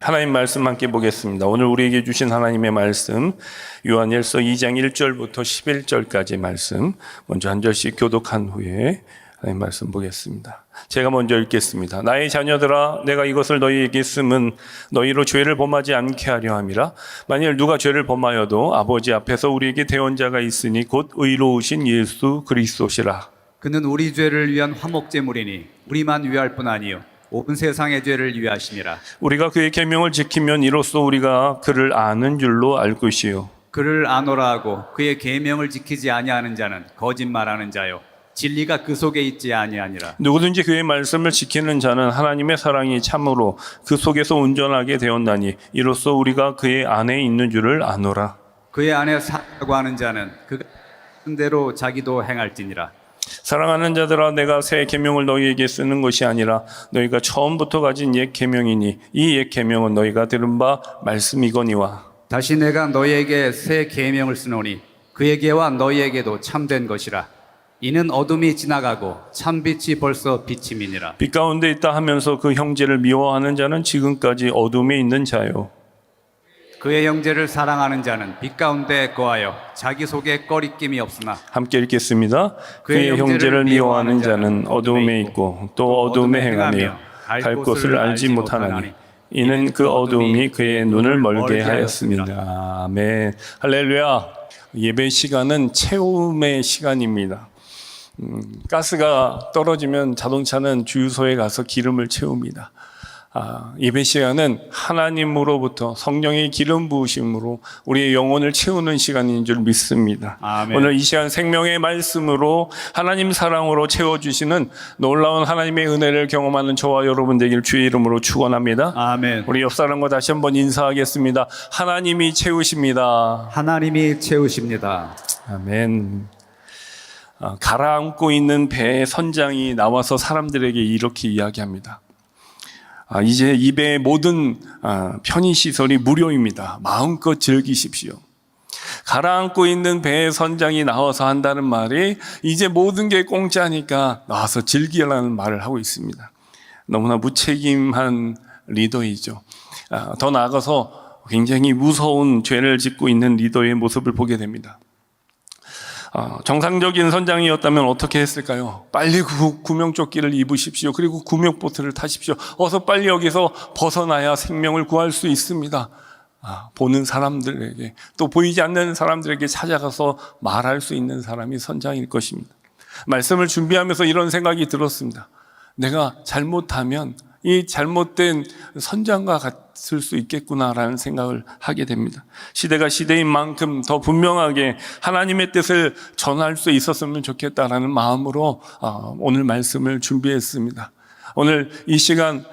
하나님 말씀 함께 보겠습니다. 오늘 우리에게 주신 하나님의 말씀 요한일서 2장 1절부터 11절까지 말씀 먼저 한 절씩 교독한 후에 하나님 말씀 보겠습니다. 제가 먼저 읽겠습니다. 나의 자녀들아, 내가 이것을 너희에게 쓰면 너희로 죄를 범하지 않게 하려 함이라. 만일 누가 죄를 범하여도 아버지 앞에서 우리에게 대언자가 있으니 곧 의로우신 예수 그리스도시라. 그는 우리 죄를 위한 화목제물이니 우리만 위할 뿐 아니요 온 세상의 죄를 위하심이라. 우리가 그의 계명을 지키면 이로써 우리가 그를 아는 줄로 알 것이요, 그를 아노라 하고 그의 계명을 지키지 아니하는 자는 거짓말하는 자요 진리가 그 속에 있지 아니하니라. 누구든지 그의 말씀을 지키는 자는 하나님의 사랑이 참으로 그 속에서 온전하게 되었나니 이로써 우리가 그의 안에 있는 줄을 아노라. 그의 안에 사라고 하는 자는 그가 하는 대로 자기도 행할지니라. 사랑하는 자들아, 내가 새 계명을 너희에게 쓰는 것이 아니라 너희가 처음부터 가진 옛 계명이니 이 옛 계명은 너희가 들은 바 말씀이거니와. 다시 내가 너희에게 새 계명을 쓰노니 그에게와 너희에게도 참된 것이라. 이는 어둠이 지나가고 참빛이 벌써 비침이니라. 빛 가운데 있다 하면서 그 형제를 미워하는 자는 지금까지 어둠에 있는 자요, 그의 형제를 사랑하는 자는 빛 가운데 거하여 자기 속에 꺼리낌이 없으나. 함께 읽겠습니다. 그의 형제를 미워하는 자는 어둠에 있고 또 어둠에 행하며 갈 곳을 알지 못하나니 이는 그 어둠이 그의 눈을 멀게 하였습니다. 아멘. 할렐루야. 예배 시간은 채움의 시간입니다. 가스가 떨어지면 자동차는 주유소에 가서 기름을 채웁니다. 예배 시간은 하나님으로부터 성령의 기름 부으심으로 우리의 영혼을 채우는 시간인 줄 믿습니다. 아멘. 오늘 이 시간 생명의 말씀으로 하나님 사랑으로 채워주시는 놀라운 하나님의 은혜를 경험하는 저와 여러분 되길 주의 이름으로 축원합니다. 아멘. 우리 옆 사람과 다시 한번 인사하겠습니다. 하나님이 채우십니다. 하나님이 채우십니다. 아멘. 가라앉고 있는 배의 선장이 나와서 사람들에게 이렇게 이야기합니다. 이제 이 배의 모든 편의시설이 무료입니다. 마음껏 즐기십시오. 가라앉고 있는 배의 선장이 나와서 한다는 말이 이제 모든 게 공짜니까 나와서 즐기라는 말을 하고 있습니다. 너무나 무책임한 리더이죠. 더 나아가서 굉장히 무서운 죄를 짓고 있는 리더의 모습을 보게 됩니다. 정상적인 선장이었다면 어떻게 했을까요? 빨리 구명조끼를 입으십시오. 그리고 구명보트를 타십시오. 어서 빨리 여기서 벗어나야 생명을 구할 수 있습니다. 보는 사람들에게, 또 보이지 않는 사람들에게 찾아가서 말할 수 있는 사람이 선장일 것입니다. 말씀을 준비하면서 이런 생각이 들었습니다. 내가 잘못하면 이 잘못된 선장과 같을 수 있겠구나라는 생각을 하게 됩니다. 시대가 시대인 만큼 더 분명하게 하나님의 뜻을 전할 수 있었으면 좋겠다라는 마음으로 오늘 말씀을 준비했습니다. 오늘 이 시간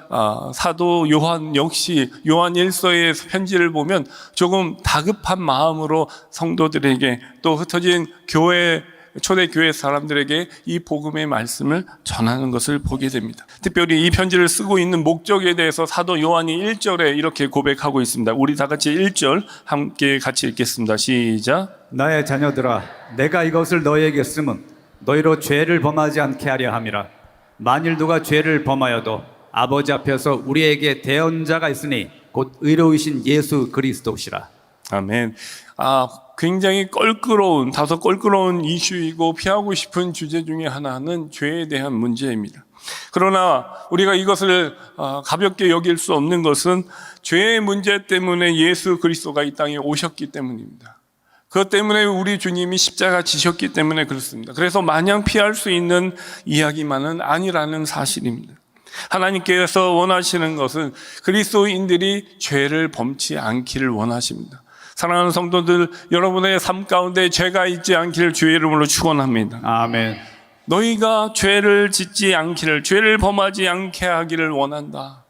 사도 요한 역시 요한 일서의 편지를 보면 조금 다급한 마음으로 성도들에게 또 흩어진 초대교회 사람들에게 이 복음의 말씀을 전하는 것을 보게 됩니다. 특별히 이 편지를 쓰고 있는 목적에 대해서 사도 요한이 1절에 이렇게 고백하고 있습니다. 우리 다 같이 1절 함께 같이 읽겠습니다. 시작. 나의 자녀들아, 내가 이것을 너희에게 쓰면 너희로 죄를 범하지 않게 하려 함이라. 만일 누가 죄를 범하여도 아버지 앞에서 우리에게 대언자가 있으니 곧 의로우신 예수 그리스도시라. 아멘. 굉장히 다소 껄끄러운 이슈이고 피하고 싶은 주제 중에 하나는 죄에 대한 문제입니다. 그러나 우리가 이것을 가볍게 여길 수 없는 것은 죄의 문제 때문에 예수 그리스도가 이 땅에 오셨기 때문입니다. 그것 때문에 우리 주님이 십자가 지셨기 때문에 그렇습니다. 그래서 마냥 피할 수 있는 이야기만은 아니라는 사실입니다. 하나님께서 원하시는 것은 그리스도인들이 죄를 범치 않기를 원하십니다. 사랑하는 성도들, 여러분의 삶 가운데 죄가 있지 않기를 주의 이름으로 축원합니다. 아멘. 너희가 죄를 짓지 않기를, 죄를 범하지 않게 하기를 원한다.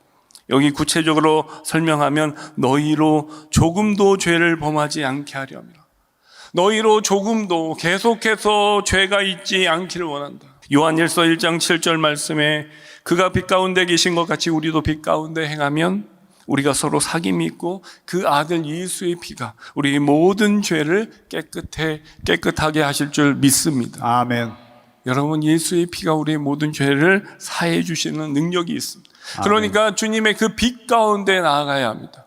여기 구체적으로 설명하면 너희로 조금도 죄를 범하지 않게 하려 함이라. 너희로 조금도 계속해서 죄가 있지 않기를 원한다. 요한일서 1장 7절 말씀에 그가 빛 가운데 계신 것 같이 우리도 빛 가운데 행하면 우리가 서로 사귐이 있고 그 아들 예수의 피가 우리 모든 죄를 깨끗하게 하실 줄 믿습니다. 아멘. 여러분, 예수의 피가 우리의 모든 죄를 사해 주시는 능력이 있습니다. 그러니까 주님의 그 빛 가운데 나아가야 합니다.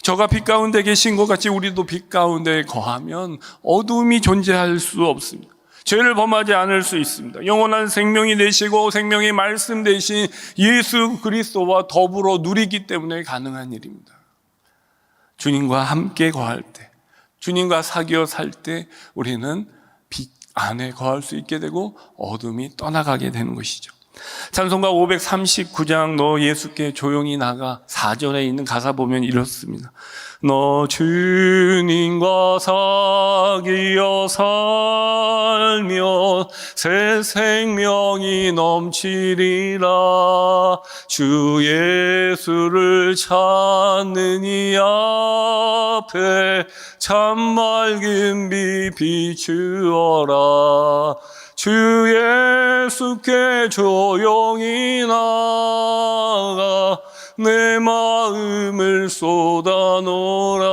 저가 빛 가운데 계신 것 같이 우리도 빛 가운데 거하면 어둠이 존재할 수 없습니다. 죄를 범하지 않을 수 있습니다. 영원한 생명이 되시고 생명의 말씀 되신 예수 그리스도와 더불어 누리기 때문에 가능한 일입니다. 주님과 함께 거할 때, 주님과 사귀어 살 때 우리는 빛 안에 거할 수 있게 되고 어둠이 떠나가게 되는 것이죠. 찬송가 539장 너 예수께 조용히 나가 4절에 있는 가사 보면 이렇습니다. 너 주님과 사귀어 살면 새 생명이 넘치리라. 주 예수를 찾는 이 앞에 참 맑은 빛 비추어라. 주 예수께 조용히 나가 내 마음을 쏟아놓으라.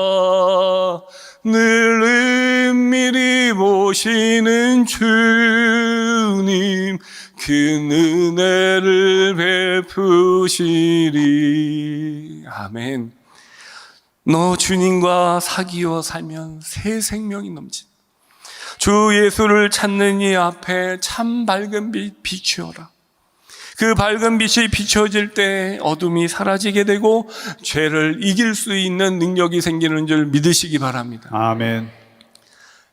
늘 은밀히 보시는 주님 그 은혜를 베푸시리. 아멘. 너 주님과 사귀어 살면 새 생명이 넘친다. 주 예수를 찾는 이 앞에 참 밝은 빛 비추어라. 그 밝은 빛이 비춰질 때 어둠이 사라지게 되고 죄를 이길 수 있는 능력이 생기는 줄 믿으시기 바랍니다. 아멘.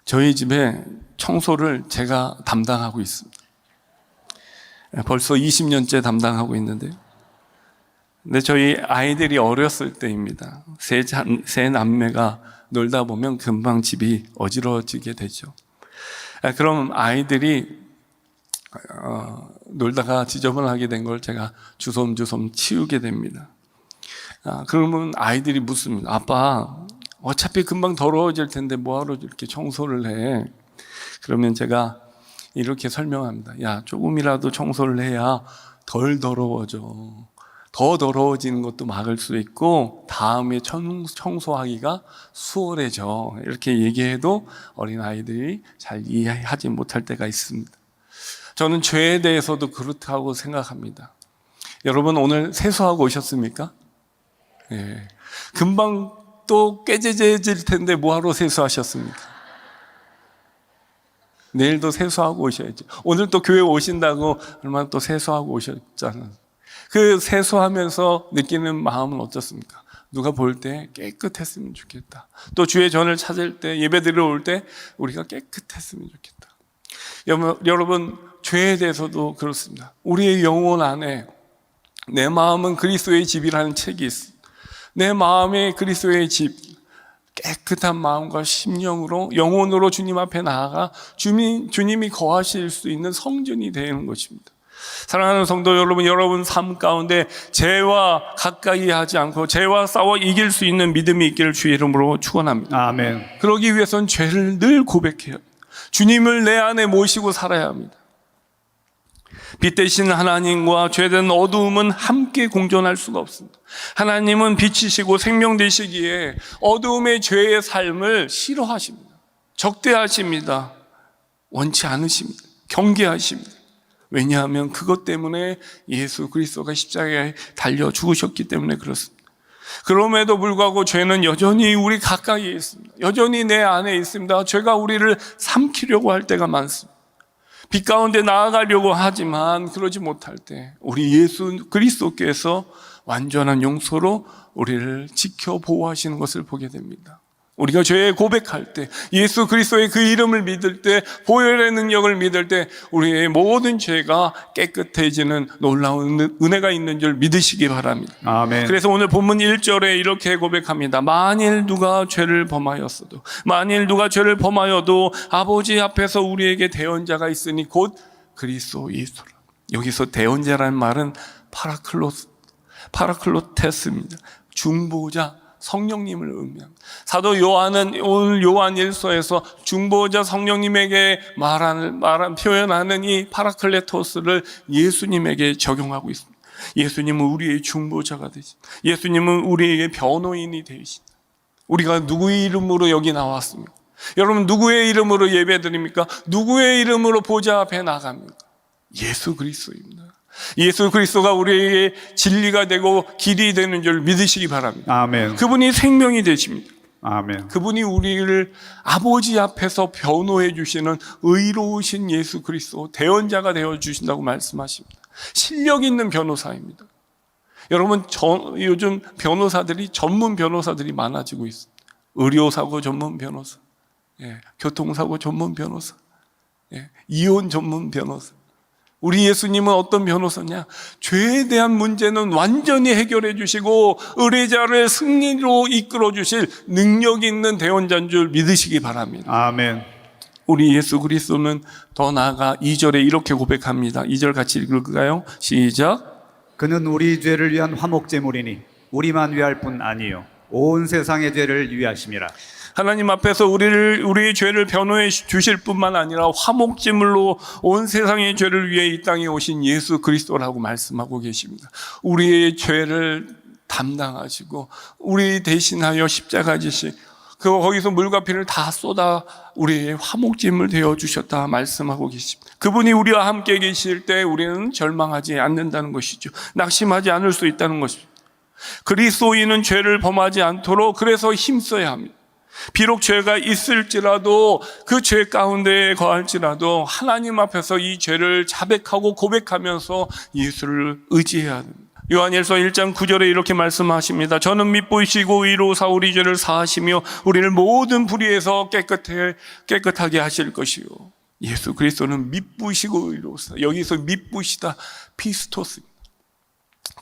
저희 집에 청소를 제가 담당하고 있습니다. 벌써 20년째 담당하고 있는데요. 근데 저희 아이들이 어렸을 때입니다. 세 남매가 놀다 보면 금방 집이 어지러지게 되죠. 그럼 아이들이 놀다가 지저분하게 된 걸 제가 주섬주섬 치우게 됩니다. 그러면 아이들이 묻습니다. 아빠, 어차피 금방 더러워질 텐데 뭐하러 이렇게 청소를 해? 그러면 제가 이렇게 설명합니다. 야, 조금이라도 청소를 해야 덜 더러워져. 더 더러워지는 것도 막을 수 있고 다음에 청소하기가 수월해져. 이렇게 얘기해도 어린아이들이 잘 이해하지 못할 때가 있습니다. 저는 죄에 대해서도 그렇다고 생각합니다. 여러분 오늘 세수하고 오셨습니까? 예. 금방 또 깨재재질 텐데 뭐하러 세수하셨습니까? 내일도 세수하고 오셔야죠. 오늘 또 교회 오신다고 얼마나 또 세수하고 오셨잖아요. 그 세수하면서 느끼는 마음은 어떻습니까? 누가 볼 때 깨끗했으면 좋겠다. 또 주의 전을 찾을 때, 예배 드리러 올 때 우리가 깨끗했으면 좋겠다. 여러분, 죄에 대해서도 그렇습니다. 우리의 영혼 안에 내 마음은 그리스도의 집이라는 책이 있습니다. 내 마음에 그리스도의 집, 깨끗한 마음과 심령으로 영혼으로 주님 앞에 나아가 주님이 거하실 수 있는 성전이 되는 것입니다. 사랑하는 성도 여러분, 여러분 삶 가운데 죄와 가까이 하지 않고 죄와 싸워 이길 수 있는 믿음이 있기를 주의 이름으로 축원합니다. 아멘. 그러기 위해서는 죄를 늘 고백해야 합니다. 주님을 내 안에 모시고 살아야 합니다. 빛 대신 하나님과 죄된 어두움은 함께 공존할 수가 없습니다. 하나님은 빛이시고 생명 되시기에 어두움의 죄의 삶을 싫어하십니다. 적대하십니다. 원치 않으십니다. 경계하십니다. 왜냐하면 그것 때문에 예수 그리스도가 십자가에 달려 죽으셨기 때문에 그렇습니다. 그럼에도 불구하고 죄는 여전히 우리 가까이에 있습니다. 여전히 내 안에 있습니다. 죄가 우리를 삼키려고 할 때가 많습니다. 빛 가운데 나아가려고 하지만 그러지 못할 때 우리 예수 그리스도께서 완전한 용서로 우리를 지켜 보호하시는 것을 보게 됩니다. 우리가 죄에 고백할 때, 예수 그리스도의 그 이름을 믿을 때, 보혈의 능력을 믿을 때 우리의 모든 죄가 깨끗해지는 놀라운 은혜가 있는 줄 믿으시기 바랍니다. 아멘. 그래서 오늘 본문 1절에 이렇게 고백합니다. 만일 누가 죄를 범하였어도, 만일 누가 죄를 범하여도 아버지 앞에서 우리에게 대언자가 있으니 곧 그리스도 예수라. 여기서 대언자라는 말은 파라클로테스입니다. 중보자, 성령님을 의미합니다. 사도 요한은 오늘 요한 1서에서 중보자 성령님에게 표현하는 이 파라클레토스를 예수님에게 적용하고 있습니다. 예수님은 우리의 중보자가 되신, 예수님은 우리에게 변호인이 되신. 우리가 누구의 이름으로 여기 나왔습니까? 여러분, 누구의 이름으로 예배드립니까? 누구의 이름으로 보좌 앞에 나갑니까? 예수 그리스도입니다. 예수 그리스도가 우리에게 진리가 되고 길이 되는 줄 믿으시기 바랍니다. 아멘. 그분이 생명이 되십니다. 아멘. 그분이 우리를 아버지 앞에서 변호해 주시는 의로우신 예수 그리스도 대언자가 되어 주신다고 말씀하십니다. 실력 있는 변호사입니다. 여러분, 요즘 변호사들이, 전문 변호사들이 많아지고 있어요. 의료사고 전문 변호사, 교통사고 전문 변호사, 이혼 전문 변호사. 우리 예수님은 어떤 변호사냐? 죄에 대한 문제는 완전히 해결해 주시고 의뢰자를 승리로 이끌어 주실 능력 있는 대언자인 줄 믿으시기 바랍니다. 아멘. 우리 예수 그리스도는 더 나아가 2절에 이렇게 고백합니다. 2절 같이 읽을까요? 시작. 그는 우리 죄를 위한 화목제물이니 우리만 위할 뿐 아니요 온 세상의 죄를 위하심이라. 하나님 앞에서 우리의 죄를 변호해 주실 뿐만 아니라 화목제물로 온 세상의 죄를 위해 이 땅에 오신 예수 그리스도라고 말씀하고 계십니다. 우리의 죄를 담당하시고 우리 대신하여 십자가 지시, 거기서 물과 피를 다 쏟아 우리의 화목제물 되어 주셨다 말씀하고 계십니다. 그분이 우리와 함께 계실 때 우리는 절망하지 않는다는 것이죠. 낙심하지 않을 수 있다는 것입니다. 그리스도인은 죄를 범하지 않도록 그래서 힘써야 합니다. 비록 죄가 있을지라도 그 죄 가운데에 거할지라도 하나님 앞에서 이 죄를 자백하고 고백하면서 예수를 의지해야 합니다. 요한일서 1장 9절에 이렇게 말씀하십니다. 저는 믿보시고 의로우사 우리 죄를 사하시며 우리를 모든 불의에서 깨끗하게 하실 것이요. 예수 그리스도는 믿부시고 의로우사. 여기서 믿부시다 피스토스입니다.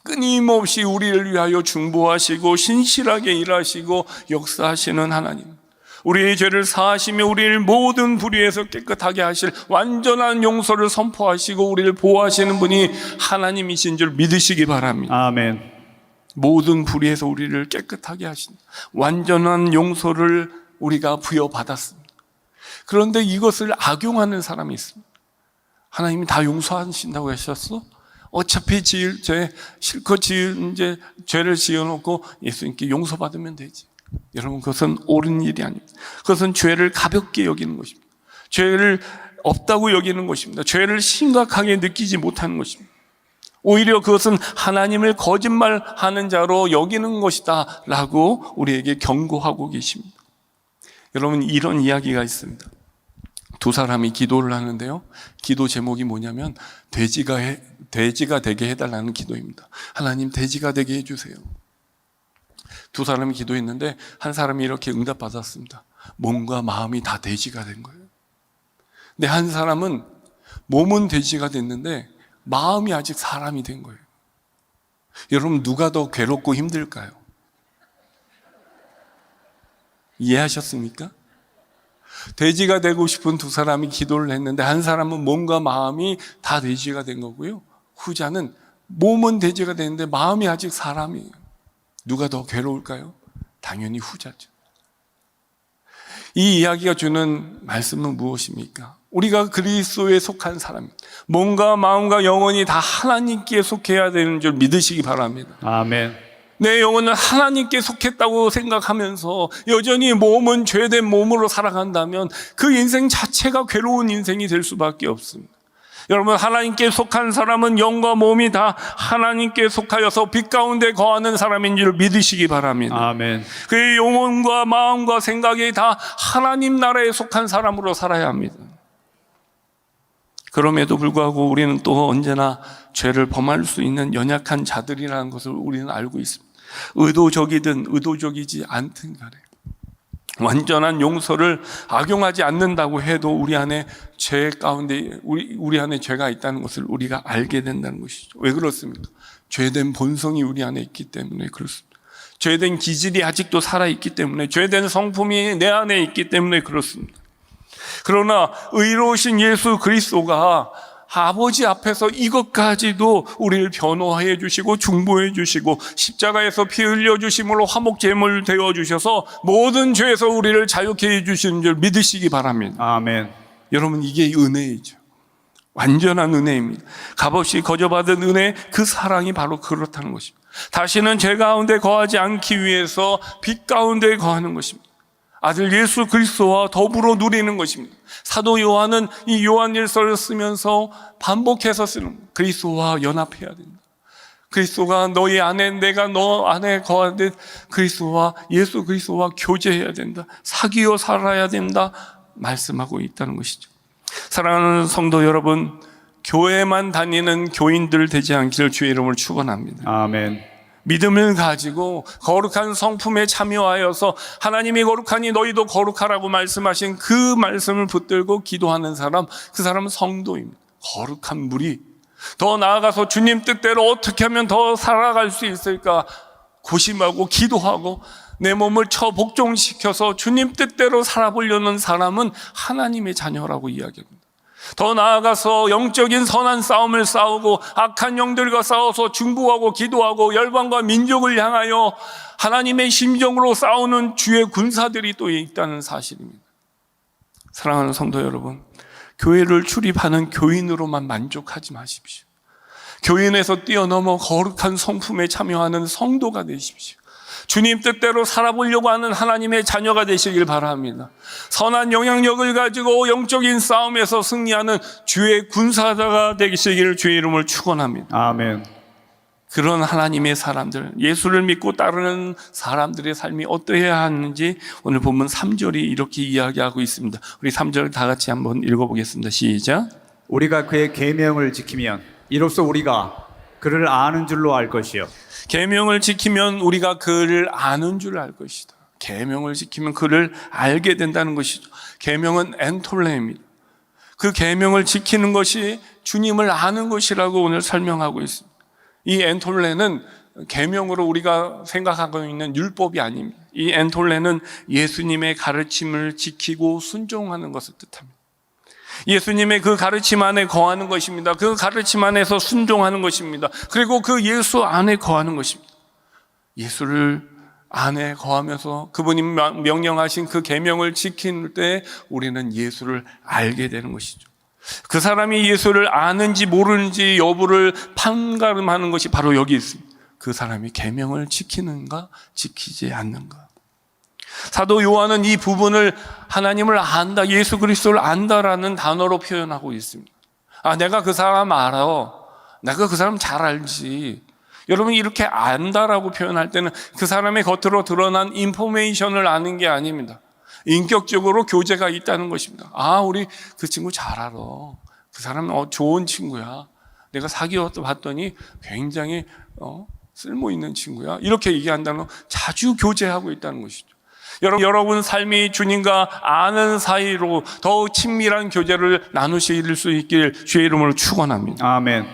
끊임없이 우리를 위하여 중보하시고 신실하게 일하시고 역사하시는 하나님, 우리의 죄를 사하시며 우리를 모든 불의에서 깨끗하게 하실 완전한 용서를 선포하시고 우리를 보호하시는 분이 하나님이신 줄 믿으시기 바랍니다. 아멘. 모든 불의에서 우리를 깨끗하게 하신 완전한 용서를 우리가 부여받았습니다. 그런데 이것을 악용하는 사람이 있습니다. 하나님이 다 용서하신다고 하셨어? 어차피 지을 죄, 실컷 지은 죄를 지어놓고 예수님께 용서받으면 되지. 여러분, 그것은 옳은 일이 아닙니다. 그것은 죄를 가볍게 여기는 것입니다. 죄를 없다고 여기는 것입니다. 죄를 심각하게 느끼지 못하는 것입니다. 오히려 그것은 하나님을 거짓말하는 자로 여기는 것이다 라고 우리에게 경고하고 계십니다. 여러분, 이런 이야기가 있습니다. 두 사람이 기도를 하는데요, 기도 제목이 뭐냐면 돼지가 되게 해달라는 기도입니다. 하나님, 돼지가 되게 해주세요. 두 사람이 기도했는데 한 사람이 이렇게 응답받았습니다. 몸과 마음이 다 돼지가 된 거예요. 근데 한 사람은 몸은 돼지가 됐는데 마음이 아직 사람이 된 거예요. 여러분, 누가 더 괴롭고 힘들까요? 이해하셨습니까? 돼지가 되고 싶은 두 사람이 기도를 했는데 한 사람은 몸과 마음이 다 돼지가 된 거고요, 후자는 몸은 돼지가 됐는데 마음이 아직 사람이에요. 누가 더 괴로울까요? 당연히 후자죠. 이 이야기가 주는 말씀은 무엇입니까? 우리가 그리스도에 속한 사람, 몸과 마음과 영혼이 다 하나님께 속해야 되는 줄 믿으시기 바랍니다. 아멘. 내 영혼은 하나님께 속했다고 생각하면서 여전히 몸은 죄된 몸으로 살아간다면 그 인생 자체가 괴로운 인생이 될 수밖에 없습니다. 여러분, 하나님께 속한 사람은 영과 몸이 다 하나님께 속하여서 빛 가운데 거하는 사람인 줄 믿으시기 바랍니다. 아멘. 그의 영혼과 마음과 생각이 다 하나님 나라에 속한 사람으로 살아야 합니다. 그럼에도 불구하고 우리는 또 언제나 죄를 범할 수 있는 연약한 자들이라는 것을 우리는 알고 있습니다. 의도적이든 의도적이지 않든 간에 완전한 용서를 악용하지 않는다고 해도 우리 안에 죄 가운데 우리 안에 죄가 있다는 것을 우리가 알게 된다는 것이죠. 왜 그렇습니까? 죄된 본성이 우리 안에 있기 때문에 그렇습니다. 죄된 기질이 아직도 살아있기 때문에, 죄된 성품이 내 안에 있기 때문에 그렇습니다. 그러나 의로우신 예수 그리스도가 아버지 앞에서 이것까지도 우리를 변호해 주시고 중보해 주시고 십자가에서 피 흘려 주심으로 화목제물 되어 주셔서 모든 죄에서 우리를 자유케 해 주시는 줄 믿으시기 바랍니다. 아멘. 여러분, 이게 은혜이죠. 완전한 은혜입니다. 값없이 거저받은 은혜, 그 사랑이 바로 그렇다는 것입니다. 다시는 죄 가운데 거하지 않기 위해서 빛 가운데 거하는 것입니다. 아들 예수 그리스도와 더불어 누리는 것입니다. 사도 요한은 이 요한일서를 쓰면서 반복해서 쓰는 그리스도와 연합해야 된다. 그리스도가 너희 안에 내가 너 안에 거하듯 그리스도와 예수 그리스도와 교제해야 된다. 사귀어 살아야 된다 말씀하고 있다는 것이죠. 사랑하는 성도 여러분, 교회만 다니는 교인들 되지 않기를 주의 이름으로 축원합니다. 아멘. 믿음을 가지고 거룩한 성품에 참여하여서 하나님이 거룩하니 너희도 거룩하라고 말씀하신 그 말씀을 붙들고 기도하는 사람, 그 사람은 성도입니다. 거룩한 무리. 더 나아가서 주님 뜻대로 어떻게 하면 더 살아갈 수 있을까 고심하고 기도하고 내 몸을 복종시켜서 주님 뜻대로 살아보려는 사람은 하나님의 자녀라고 이야기합니다. 더 나아가서 영적인 선한 싸움을 싸우고 악한 영들과 싸워서 중보하고 기도하고 열방과 민족을 향하여 하나님의 심정으로 싸우는 주의 군사들이 또 있다는 사실입니다. 사랑하는 성도 여러분, 교회를 출입하는 교인으로만 만족하지 마십시오. 교인에서 뛰어넘어 거룩한 성품에 참여하는 성도가 되십시오. 주님 뜻대로 살아보려고 하는 하나님의 자녀가 되시길 바랍니다. 선한 영향력을 가지고 영적인 싸움에서 승리하는 주의 군사자가 되시기를 주의 이름을 축원합니다. 아멘. 그런 하나님의 사람들, 예수를 믿고 따르는 사람들의 삶이 어떠해야 하는지 오늘 본문 3절이 이렇게 이야기하고 있습니다. 우리 3절 다 같이 한번 읽어보겠습니다. 시작. 우리가 그의 계명을 지키면 이로써 우리가 그를 아는 줄로 알 것이요. 계명을 지키면 우리가 그를 아는 줄 알 것이다. 계명을 지키면 그를 알게 된다는 것이죠. 계명은 엔톨레입니다. 그 계명을 지키는 것이 주님을 아는 것이라고 오늘 설명하고 있습니다. 이 엔톨레는 계명으로 우리가 생각하고 있는 율법이 아닙니다. 이 엔톨레는 예수님의 가르침을 지키고 순종하는 것을 뜻합니다. 예수님의 그 가르침 안에 거하는 것입니다. 그 가르침 안에서 순종하는 것입니다. 그리고 그 예수 안에 거하는 것입니다. 예수를 안에 거하면서 그분이 명령하신 그 계명을 지킬 때 우리는 예수를 알게 되는 것이죠. 그 사람이 예수를 아는지 모르는지 여부를 판가름하는 것이 바로 여기 있습니다. 그 사람이 계명을 지키는가 지키지 않는가. 사도 요한은 이 부분을 하나님을 안다, 예수 그리스도를 안다라는 단어로 표현하고 있습니다. 내가 그 사람 알아. 내가 그 사람 잘 알지. 여러분, 이렇게 안다라고 표현할 때는 그 사람의 겉으로 드러난 인포메이션을 아는 게 아닙니다. 인격적으로 교제가 있다는 것입니다. 우리 그 친구 잘 알아. 그 사람은 좋은 친구야. 내가 사귀어서 봤더니 굉장히 쓸모 있는 친구야. 이렇게 얘기한다는 건 자주 교제하고 있다는 것이죠. 여러분 삶이 주님과 아는 사이로 더욱 친밀한 교제를 나누실 수 있길 주의 이름으로 축원합니다. 아멘.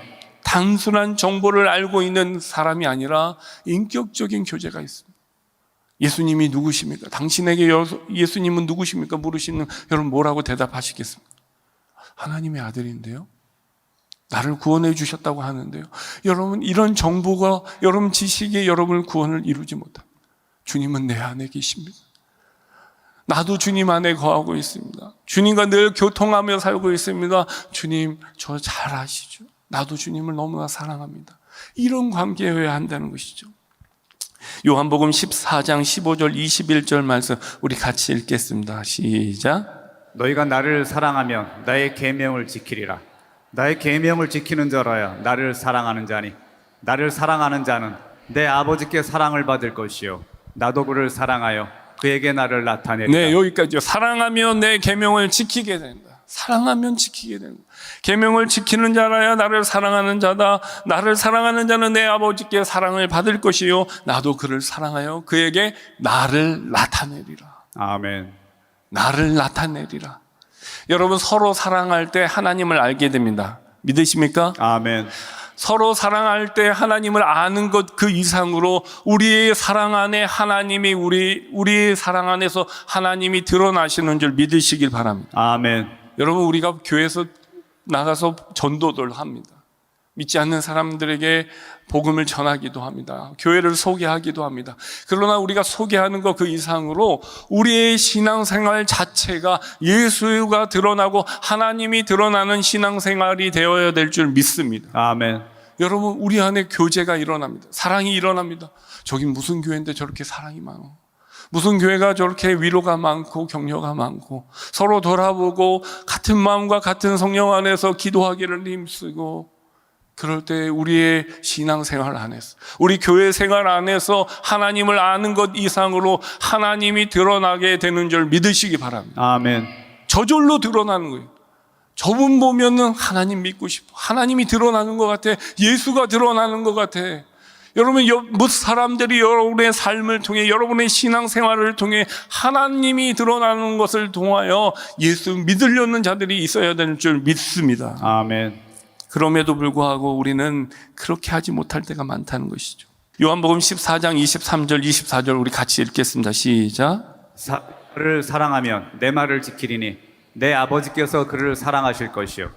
단순한 정보를 알고 있는 사람이 아니라 인격적인 교제가 있습니다. 예수님이 누구십니까? 당신에게 예수님은 누구십니까? 물으시는 여러분 뭐라고 대답하시겠습니까? 하나님의 아들인데요. 나를 구원해 주셨다고 하는데요. 여러분, 이런 정보가 여러분 지식이 여러분을 구원을 이루지 못합니다. 주님은 내 안에 계십니다. 나도 주님 안에 거하고 있습니다. 주님과 늘 교통하며 살고 있습니다. 주님, 저 잘 아시죠? 나도 주님을 너무나 사랑합니다. 이런 관계여야 한다는 것이죠. 요한복음 14장 15절 21절 말씀 우리 같이 읽겠습니다. 시작. 너희가 나를 사랑하면 나의 계명을 지키리라. 나의 계명을 지키는 자라야 나를 사랑하는 자니 나를 사랑하는 자는 내 아버지께 사랑을 받을 것이요 나도 그를 사랑하여 그에게 나를 나타내리라. 네, 여기까지요. 사랑하면 내 계명을 지키게 된다. 사랑하면 지키게 된다. 계명을 지키는 자라야 나를 사랑하는 자다. 나를 사랑하는 자는 내 아버지께 사랑을 받을 것이요 나도 그를 사랑하여 그에게 나를 나타내리라. 아멘. 나를 나타내리라. 여러분, 서로 사랑할 때 하나님을 알게 됩니다. 믿으십니까? 아멘. 서로 사랑할 때 하나님을 아는 것 그 이상으로 우리의 사랑 안에 하나님이 우리의 사랑 안에서 하나님이 드러나시는 줄 믿으시길 바랍니다. 아멘. 여러분, 우리가 교회에서 나가서 전도를 합니다. 믿지 않는 사람들에게 복음을 전하기도 합니다. 교회를 소개하기도 합니다. 그러나 우리가 소개하는 것 그 이상으로 우리의 신앙생활 자체가 예수가 드러나고 하나님이 드러나는 신앙생활이 되어야 될 줄 믿습니다. 아멘. 여러분, 우리 안에 교제가 일어납니다. 사랑이 일어납니다. 저긴 무슨 교회인데 저렇게 사랑이 많어. 무슨 교회가 저렇게 위로가 많고 격려가 많고 서로 돌아보고 같은 마음과 같은 성령 안에서 기도하기를 힘쓰고, 그럴 때 우리의 신앙생활 안에서, 우리 교회 생활 안에서 하나님을 아는 것 이상으로 하나님이 드러나게 되는 줄 믿으시기 바랍니다. 아멘. 저절로 저절로 드러나는 거예요. 저분 보면은 하나님 믿고 싶어. 하나님이 드러나는 것 같아. 예수가 드러나는 것 같아. 여러분, 사람들이 여러분의 삶을 통해, 여러분의 신앙생활을 통해 하나님이 드러나는 것을 통하여 예수 믿으려는 자들이 있어야 되는 줄 믿습니다. 아멘. 그럼에도 불구하고 우리는 그렇게 하지 못할 때가 많다는 것이죠. 요한복음 14장 23절 24절 우리 같이 읽겠습니다. 시작. 그를 사랑하면 내 말을 지키리니 내 아버지께서 그를 사랑하실 것이요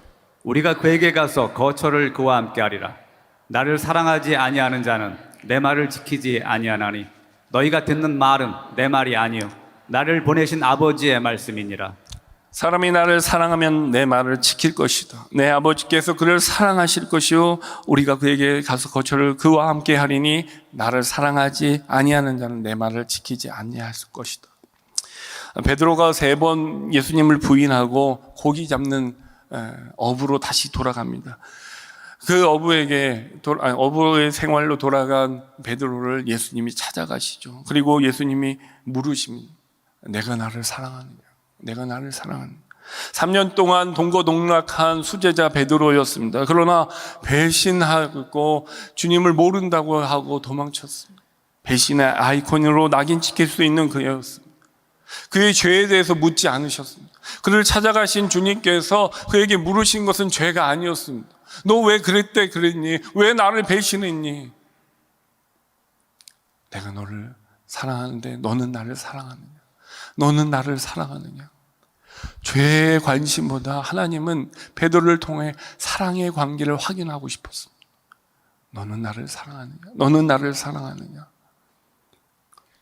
우리가 그에게 가서 거처를 그와 함께 하리라. 나를 사랑하지 아니하는 자는 내 말을 지키지 아니하나니 너희가 듣는 말은 내 말이 아니요 나를 보내신 아버지의 말씀이니라. 사람이 나를 사랑하면 내 말을 지킬 것이다. 내 아버지께서 그를 사랑하실 것이요 우리가 그에게 가서 거처를 그와 함께 하리니 나를 사랑하지 아니하는 자는 내 말을 지키지 아니할 것이다. 베드로가 3번 예수님을 부인하고 고기 잡는 어부로 다시 돌아갑니다. 그 어부의 생활로 돌아간 베드로를 예수님이 찾아가시죠. 그리고 예수님이 물으십니다. 내가 나를 사랑하느냐? 내가 나를 사랑하느냐? 3년 동안 동거동락한 수제자 베드로였습니다. 그러나 배신하고 주님을 모른다고 하고 도망쳤습니다. 배신의 아이콘으로 낙인 찍힐 수 있는 그였습니다. 그의 죄에 대해서 묻지 않으셨습니다. 그를 찾아가신 주님께서 그에게 물으신 것은 죄가 아니었습니다. 너 왜 그랬니? 왜 나를 배신했니? 내가 너를 사랑하는데 너는 나를 사랑하느냐? 너는 나를 사랑하느냐? 죄의 관심보다 하나님은 베드로를 통해 사랑의 관계를 확인하고 싶었습니다. 너는 나를 사랑하느냐? 너는 나를 사랑하느냐?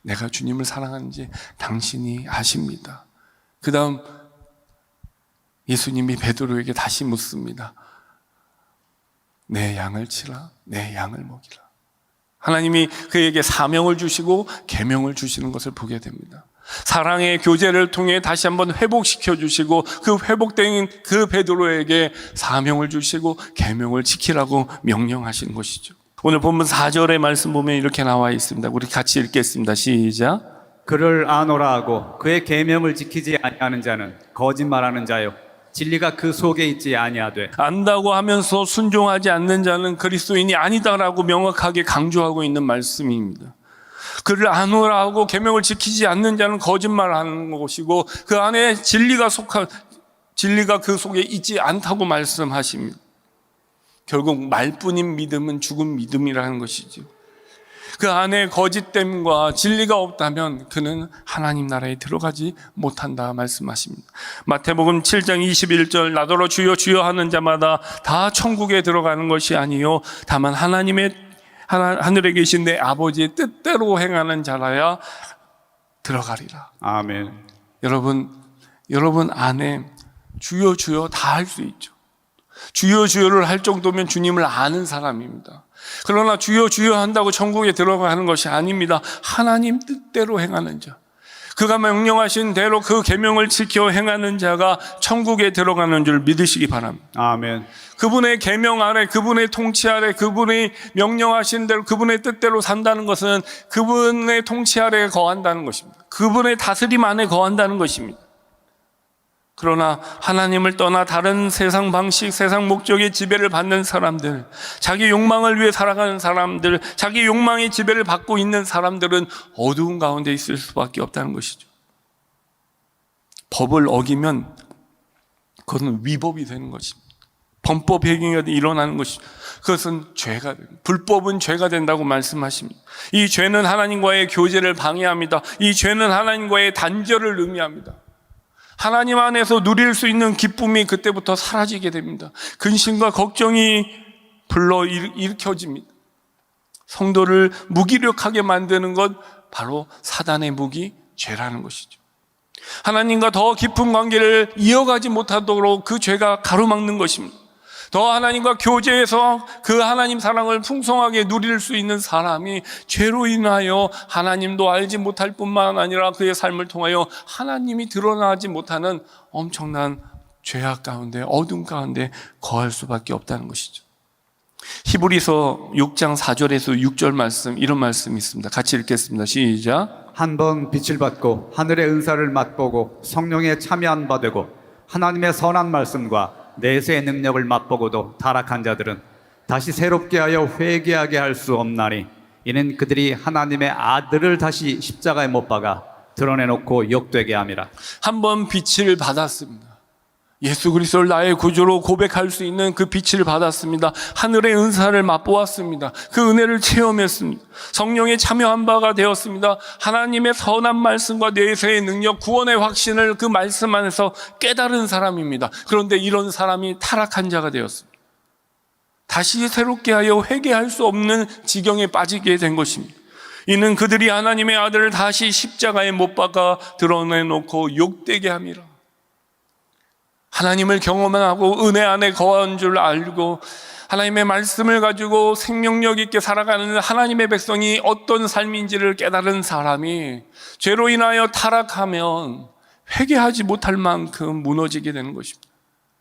내가 주님을 사랑하는지 당신이 아십니다. 그 다음 예수님이 베드로에게 다시 묻습니다. 내 양을 치라, 내 양을 먹이라. 하나님이 그에게 사명을 주시고 계명을 주시는 것을 보게 됩니다. 사랑의 교제를 통해 다시 한번 회복시켜 주시고 그 회복된 그 베드로에게 사명을 주시고 계명을 지키라고 명령하시는 것이죠. 오늘 본문 4절의 말씀 보면 이렇게 나와 있습니다. 우리 같이 읽겠습니다. 시작. 그를 아노라 하고 그의 계명을 지키지 아니하는 자는 거짓말하는 자요 진리가 그 속에 있지 아니하되. 안다고 하면서 순종하지 않는 자는 그리스도인이 아니다라고 명확하게 강조하고 있는 말씀입니다. 그를 아노라 하고 계명을 지키지 않는 자는 거짓말하는 것이고 그 안에 진리가 그 속에 있지 않다고 말씀하십니다. 결국 말뿐인 믿음은 죽은 믿음이라는 것이죠. 그 안에 거짓됨과 진리가 없다면 그는 하나님 나라에 들어가지 못한다 말씀하십니다. 마태복음 7장 21절 나더러 주여 주여 하는 자마다 다 천국에 들어가는 것이 아니요 다만 하늘에 계신 내 아버지의 뜻대로 행하는 자라야 들어가리라. 아멘. 여러분 안에 주여 주여 다 할 수 있죠. 주여 주여를 할 정도면 주님을 아는 사람입니다. 그러나 주여 주여 한다고 천국에 들어가는 것이 아닙니다. 하나님 뜻대로 행하는 자, 그가 명령하신 대로 그 계명을 지켜 행하는 자가 천국에 들어가는 줄 믿으시기 바랍니다. 아멘. 그분의 계명 아래, 그분의 통치 아래, 그분이 명령하신 대로 그분의 뜻대로 산다는 것은 그분의 통치 아래에 거한다는 것입니다. 그분의 다스림 안에 거한다는 것입니다. 그러나 하나님을 떠나 다른 세상 방식, 세상 목적의 지배를 받는 사람들, 자기 욕망을 위해 살아가는 사람들, 자기 욕망의 지배를 받고 있는 사람들은 어두운 가운데 있을 수밖에 없다는 것이죠. 법을 어기면 그것은 위법이 되는 것입니다. 범법 행위가 일어나는 것이죠. 그것은 죄가 됩니다. 불법은 죄가 된다고 말씀하십니다. 이 죄는 하나님과의 교제를 방해합니다. 이 죄는 하나님과의 단절을 의미합니다. 하나님 안에서 누릴 수 있는 기쁨이 그때부터 사라지게 됩니다. 근심과 걱정이 일으켜집니다. 성도를 무기력하게 만드는 것 바로 사단의 무기, 죄라는 것이죠. 하나님과 더 깊은 관계를 이어가지 못하도록 그 죄가 가로막는 것입니다. 더 하나님과 교제해서 그 하나님 사랑을 풍성하게 누릴 수 있는 사람이 죄로 인하여 하나님도 알지 못할 뿐만 아니라 그의 삶을 통하여 하나님이 드러나지 못하는 엄청난 죄악 가운데, 어둠 가운데 거할 수밖에 없다는 것이죠. 히브리서 6장 4절에서 6절 말씀, 이런 말씀이 있습니다. 같이 읽겠습니다. 시작. 한 번 빛을 받고 하늘의 은사를 맛보고 성령에 참여한 바 되고 하나님의 선한 말씀과 내세의 능력을 맛보고도 타락한 자들은 다시 새롭게 하여 회개하게 할 수 없나니 이는 그들이 하나님의 아들을 다시 십자가에 못 박아 드러내놓고 욕되게 함이라. 한 번 빛을 받았습니다. 예수 그리스도를 나의 구주로 고백할 수 있는 그 빛을 받았습니다. 하늘의 은사를 맛보았습니다. 그 은혜를 체험했습니다. 성령에 참여한 바가 되었습니다. 하나님의 선한 말씀과 내세의 능력, 구원의 확신을 그 말씀 안에서 깨달은 사람입니다. 그런데 이런 사람이 타락한 자가 되었습니다. 다시 새롭게 하여 회개할 수 없는 지경에 빠지게 된 것입니다. 이는 그들이 하나님의 아들을 다시 십자가에 못 박아 드러내놓고 욕되게 함이라. 하나님을 경험하고 은혜 안에 거한 줄 알고 하나님의 말씀을 가지고 생명력 있게 살아가는 하나님의 백성이 어떤 삶인지를 깨달은 사람이 죄로 인하여 타락하면 회개하지 못할 만큼 무너지게 되는 것입니다.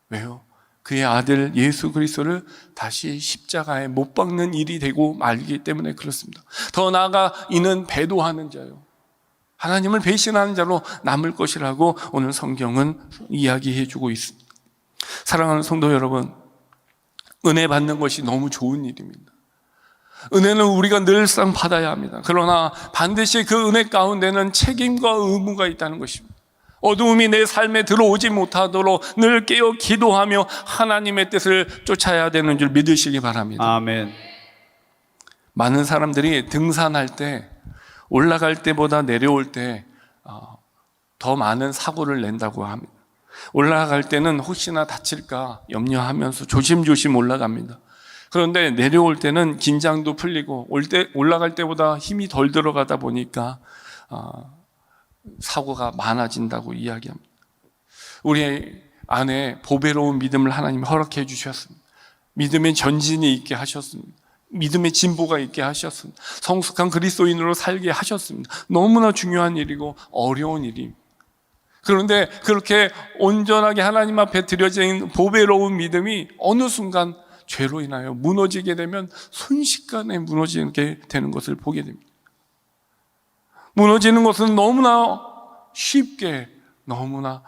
왜요? 그의 아들 예수 그리스도를 다시 십자가에 못 박는 일이 되고 말기 때문에 그렇습니다. 더 나아가 이는 배도하는 자요, 하나님을 배신하는 자로 남을 것이라고 오늘 성경은 이야기해 주고 있습니다. 사랑하는 성도 여러분, 은혜 받는 것이 너무 좋은 일입니다. 은혜는 우리가 늘상 받아야 합니다. 그러나 반드시 그 은혜 가운데는 책임과 의무가 있다는 것입니다. 어두움이 내 삶에 들어오지 못하도록 늘 깨어 기도하며 하나님의 뜻을 쫓아야 되는 줄 믿으시기 바랍니다. 아멘. 많은 사람들이 등산할 때 올라갈 때보다 내려올 때 더 많은 사고를 낸다고 합니다. 올라갈 때는 혹시나 다칠까 염려하면서 조심조심 올라갑니다. 그런데 내려올 때는 긴장도 풀리고 올라갈 때보다 힘이 덜 들어가다 보니까 사고가 많아진다고 이야기합니다. 우리 안에 보배로운 믿음을 하나님이 허락해 주셨습니다. 믿음의 전진이 있게 하셨습니다. 믿음의 진보가 있게 하셨습니다. 성숙한 그리스도인으로 살게 하셨습니다. 너무나 중요한 일이고 어려운 일입니다. 그런데 그렇게 온전하게 하나님 앞에 드려진 보배로운 믿음이 어느 순간 죄로 인하여 무너지게 되면 순식간에 무너지게 되는 것을 보게 됩니다. 무너지는 것은 너무나 쉽게, 너무나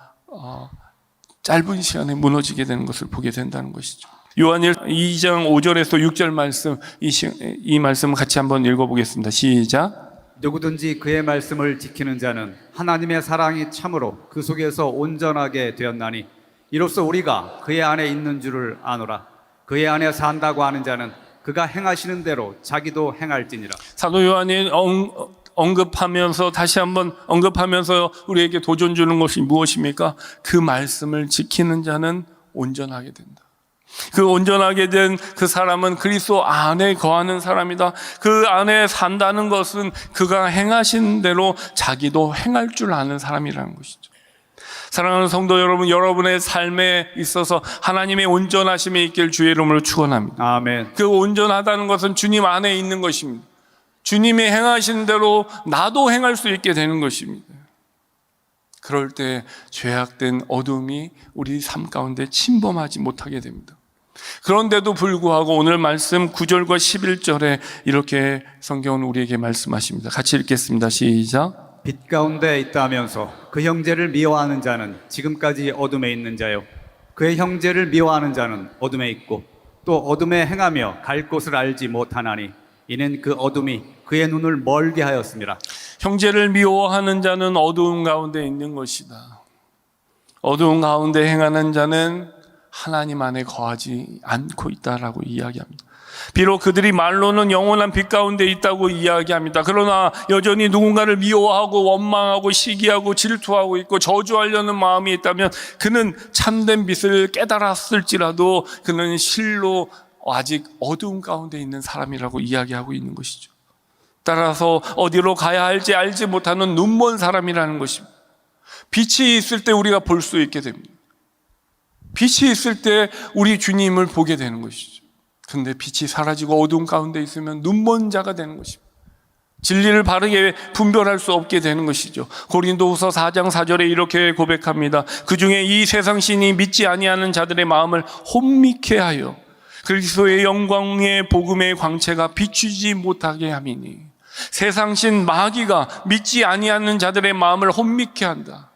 짧은 시간에 무너지게 되는 것을 보게 된다는 것이죠. 요한일 2장 5절에서 6절 말씀, 이 말씀을 같이 한번 읽어보겠습니다. 시작. 누구든지 그의 말씀을 지키는 자는 하나님의 사랑이 참으로 그 속에서 온전하게 되었나니 이로써 우리가 그의 안에 있는 줄을 아노라. 그의 안에 산다고 하는 자는 그가 행하시는 대로 자기도 행할지니라. 사도 요한이 언급하면서 다시 한번 언급하면서 우리에게 도전 주는 것이 무엇입니까? 그 말씀을 지키는 자는 온전하게 된다. 그 온전하게 된 그 사람은 그리스도 안에 거하는 사람이다. 그 안에 산다는 것은 그가 행하신 대로 자기도 행할 줄 아는 사람이라는 것이죠. 사랑하는 성도 여러분, 여러분의 삶에 있어서 하나님의 온전하심이 있길 주의 이름으로 축원합니다. 아멘. 그 온전하다는 것은 주님 안에 있는 것입니다. 주님이 행하신 대로 나도 행할 수 있게 되는 것입니다. 그럴 때 죄악된 어둠이 우리 삶 가운데 침범하지 못하게 됩니다. 그런데도 불구하고 오늘 말씀 9절과 11절에 이렇게 성경은 우리에게 말씀하십니다. 같이 읽겠습니다. 시작. 빛 가운데 있다면서 그 형제를 미워하는 자는 지금까지 어둠에 있는 자요, 그의 형제를 미워하는 자는 어둠에 있고 또 어둠에 행하며 갈 곳을 알지 못하나니 이는 그 어둠이 그의 눈을 멀게 하였습니다. 형제를 미워하는 자는 어두운 가운데 있는 것이다. 어두운 가운데 행하는 자는 하나님 안에 거하지 않고 있다라고 이야기합니다. 비록 그들이 말로는 영원한 빛 가운데 있다고 이야기합니다. 그러나 여전히 누군가를 미워하고 원망하고 시기하고 질투하고 있고 저주하려는 마음이 있다면 그는 참된 빛을 깨달았을지라도 그는 실로 아직 어두운 가운데 있는 사람이라고 이야기하고 있는 것이죠. 따라서 어디로 가야 할지 알지 못하는 눈먼 사람이라는 것입니다. 빛이 있을 때 우리가 볼 수 있게 됩니다. 빛이 있을 때 우리 주님을 보게 되는 것이죠. 근데 빛이 사라지고 어두운 가운데 있으면 눈먼 자가 되는 것입니다. 진리를 바르게 분별할 수 없게 되는 것이죠. 고린도후서 4장 4절에 이렇게 고백합니다. 그중에 이 세상 신이 믿지 아니하는 자들의 마음을 혼미케 하여 그리스도의 영광의 복음의 광채가 비추지 못하게 함이니, 세상 신 마귀가 믿지 아니하는 자들의 마음을 혼미케 한다.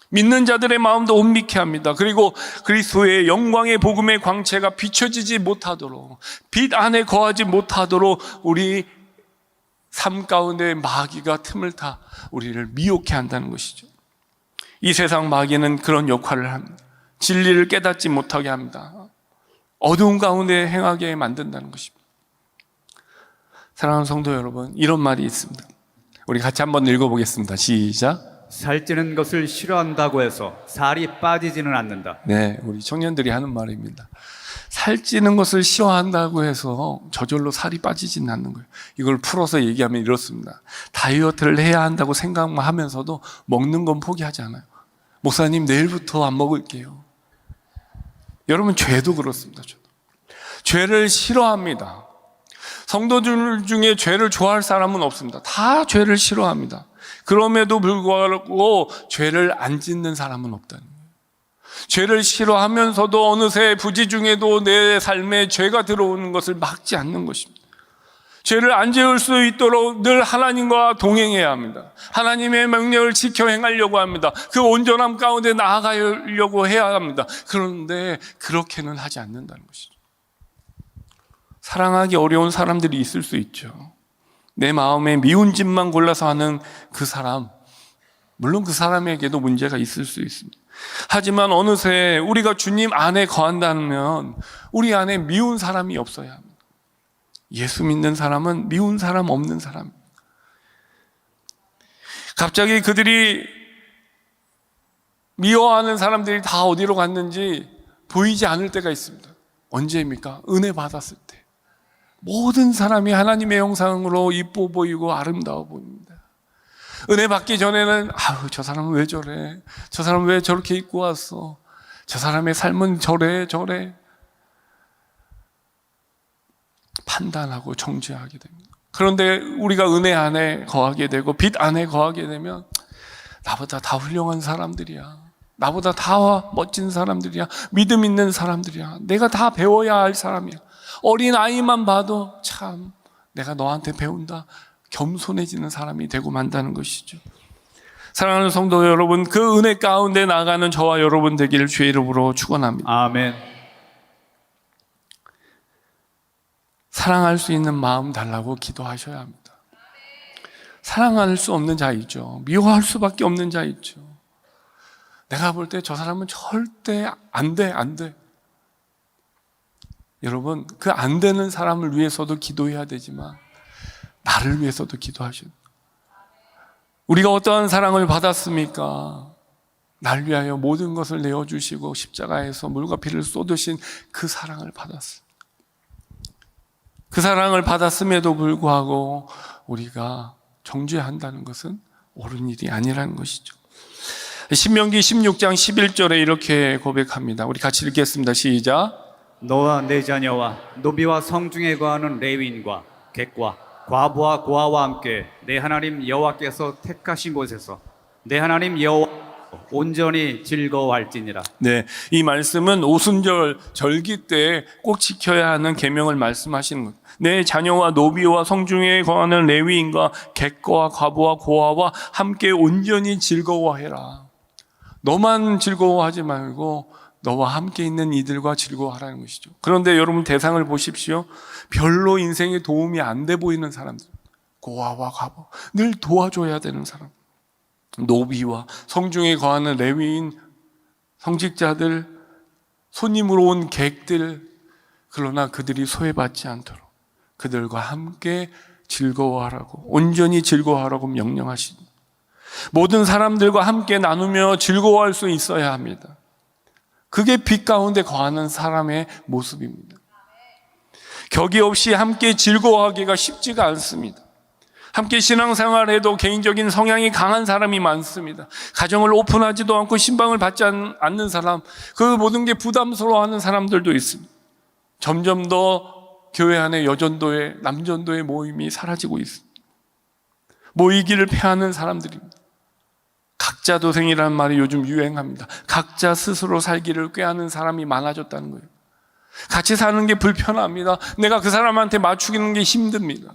믿는 자들의 마음도 혼미케 합니다. 그리고 그리스도의 영광의 복음의 광채가 비춰지지 못하도록, 빛 안에 거하지 못하도록 우리 삶 가운데 마귀가 틈을 타 우리를 미혹해 한다는 것이죠. 이 세상 마귀는 그런 역할을 합니다. 진리를 깨닫지 못하게 합니다. 어두운 가운데 행하게 만든다는 것입니다. 사랑하는 성도 여러분, 이런 말이 있습니다. 우리 같이 한번 읽어보겠습니다. 시작. 살찌는 것을 싫어한다고 해서 살이 빠지지는 않는다. 네, 우리 청년들이 하는 말입니다. 살찌는 것을 싫어한다고 해서 저절로 살이 빠지지는 않는 거예요. 이걸 풀어서 얘기하면 이렇습니다. 다이어트를 해야 한다고 생각만 하면서도 먹는 건 포기하지 않아요. 목사님, 내일부터 안 먹을게요. 여러분, 죄도 그렇습니다. 죄를 싫어합니다. 성도들 중에 죄를 좋아할 사람은 없습니다. 다 죄를 싫어합니다. 그럼에도 불구하고 죄를 안 짓는 사람은 없다는 거예요. 죄를 싫어하면서도 어느새 부지 중에도 내 삶에 죄가 들어오는 것을 막지 않는 것입니다. 죄를 안 지을 수 있도록 늘 하나님과 동행해야 합니다. 하나님의 명령을 지켜 행하려고 합니다. 그 온전함 가운데 나아가려고 해야 합니다. 그런데 그렇게는 하지 않는다는 것이죠. 사랑하기 어려운 사람들이 있을 수 있죠. 내 마음에 미운 짓만 골라서 하는 그 사람, 물론 그 사람에게도 문제가 있을 수 있습니다. 하지만 어느새 우리가 주님 안에 거한다면 우리 안에 미운 사람이 없어야 합니다. 예수 믿는 사람은 미운 사람 없는 사람입니다. 갑자기 그들이 미워하는 사람들이 다 어디로 갔는지 보이지 않을 때가 있습니다. 언제입니까? 은혜 받았을 때. 모든 사람이 하나님의 형상으로 이뻐 보이고 아름다워 보입니다. 은혜 받기 전에는 아유, 저 사람은 왜 저래? 저 사람은 왜 저렇게 입고 왔어? 저 사람의 삶은 저래 판단하고 정죄하게 됩니다. 그런데 우리가 은혜 안에 거하게 되고 빛 안에 거하게 되면 나보다 다 훌륭한 사람들이야. 나보다 다 멋진 사람들이야. 믿음 있는 사람들이야. 내가 다 배워야 할 사람이야. 어린 아이만 봐도 참 내가 너한테 배운다. 겸손해지는 사람이 되고 만다는 것이죠. 사랑하는 성도 여러분, 그 은혜 가운데 나가는 저와 여러분 되기를 주의 이름으로 축원합니다. 아멘. 사랑할 수 있는 마음 달라고 기도하셔야 합니다. 사랑할 수 없는 자 있죠. 미워할 수밖에 없는 자 있죠. 내가 볼 때 저 사람은 절대 안 돼. 여러분, 그 안 되는 사람을 위해서도 기도해야 되지만 나를 위해서도 기도하셔야 돼요. 우리가 어떠한 사랑을 받았습니까? 날 위하여 모든 것을 내어주시고 십자가에서 물과 피를 쏟으신 그 사랑을 받았어요. 그 사랑을 받았음에도 불구하고 우리가 정죄한다는 것은 옳은 일이 아니라는 것이죠. 신명기 16장 11절에 이렇게 고백합니다. 우리 같이 읽겠습니다. 시작. 너와 내 자녀와 노비와 성중에 거하는 레위인과 객과 과부와 고아와 함께 내 하나님 여호와께서 택하신 곳에서 내 하나님 여호와 온전히 즐거워할지니라. 네, 이 말씀은 오순절 절기 때 꼭 지켜야 하는 계명을 말씀하시는 것. 내 자녀와 노비와 성중에 거하는 레위인과 객과 과부와 고아와 함께 온전히 즐거워해라. 너만 즐거워하지 말고 너와 함께 있는 이들과 즐거워하라는 것이죠. 그런데 여러분 대상을 보십시오. 별로 인생에 도움이 안 돼 보이는 사람들, 고아와 과부, 늘 도와줘야 되는 사람, 노비와 성중에 거하는 레위인, 성직자들, 손님으로 온 객들, 그러나 그들이 소외받지 않도록 그들과 함께 즐거워하라고, 온전히 즐거워하라고 명령하십니다. 모든 사람들과 함께 나누며 즐거워할 수 있어야 합니다. 그게 빛 가운데 거하는 사람의 모습입니다. 격이 없이 함께 즐거워하기가 쉽지가 않습니다. 함께 신앙생활해도 개인적인 성향이 강한 사람이 많습니다. 가정을 오픈하지도 않고 신방을 받지 않는 사람, 그 모든 게 부담스러워하는 사람들도 있습니다. 점점 더 교회 안에 여전도회, 남전도회 모임이 사라지고 있습니다. 모이기를 패하는 사람들입니다. 각자 도생이라는 말이 요즘 유행합니다. 각자 스스로 살기를 꾀하는 사람이 많아졌다는 거예요. 같이 사는 게 불편합니다. 내가 그 사람한테 맞추기는 게 힘듭니다.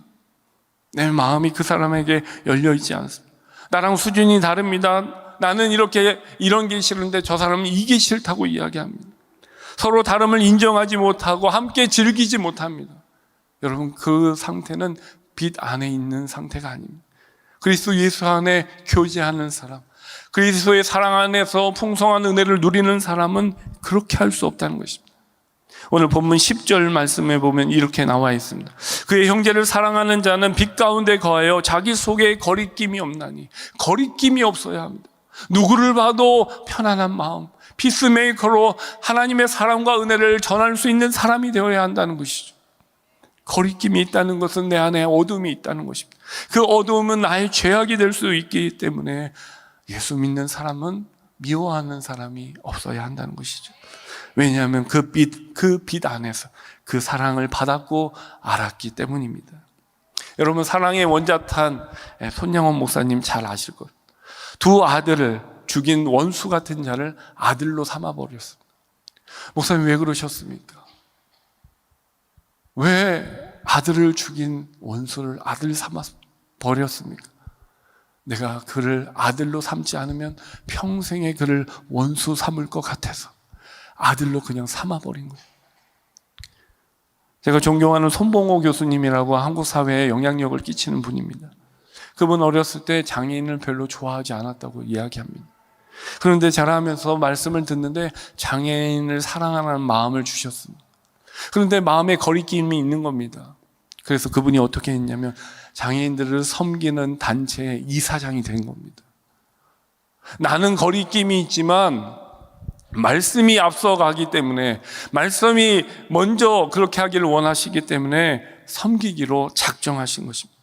내 마음이 그 사람에게 열려있지 않습니다. 나랑 수준이 다릅니다. 나는 이런 게 싫은데 저 사람은 이게 싫다고 이야기합니다. 서로 다름을 인정하지 못하고 함께 즐기지 못합니다. 여러분, 그 상태는 빛 안에 있는 상태가 아닙니다. 그리스도 예수 안에 교제하는 사람, 그리스도의 사랑 안에서 풍성한 은혜를 누리는 사람은 그렇게 할 수 없다는 것입니다. 오늘 본문 10절 말씀에 보면 이렇게 나와 있습니다. 그의 형제를 사랑하는 자는 빛 가운데 거하여 자기 속에 거리낌이 없나니. 거리낌이 없어야 합니다. 누구를 봐도 편안한 마음, 피스메이커로 하나님의 사랑과 은혜를 전할 수 있는 사람이 되어야 한다는 것이죠. 거리낌이 있다는 것은 내 안에 어둠이 있다는 것입니다. 그 어두움은 나의 죄악이 될 수 있기 때문에 예수 믿는 사람은 미워하는 사람이 없어야 한다는 것이죠. 왜냐하면 그 빛 안에서 그 사랑을 받았고 알았기 때문입니다. 여러분, 사랑의 원자탄 손양원 목사님 잘 아실 거예요. 두 아들을 죽인 원수 같은 자를 아들로 삼아버렸습니다. 목사님 왜 그러셨습니까? 왜 아들을 죽인 원수를 아들 삼아 버렸습니까? 내가 그를 아들로 삼지 않으면 평생에 그를 원수 삼을 것 같아서 아들로 그냥 삼아버린 거예요. 제가 존경하는 손봉호 교수님이라고 한국 사회에 영향력을 끼치는 분입니다. 그분 어렸을 때 장애인을 별로 좋아하지 않았다고 이야기합니다. 그런데 자라면서 말씀을 듣는데 장애인을 사랑하는 마음을 주셨습니다. 그런데 마음에 거리낌이 있는 겁니다. 그래서 그분이 어떻게 했냐면 장애인들을 섬기는 단체의 이사장이 된 겁니다. 나는 거리낌이 있지만 말씀이 앞서가기 때문에, 말씀이 먼저 그렇게 하기를 원하시기 때문에 섬기기로 작정하신 것입니다.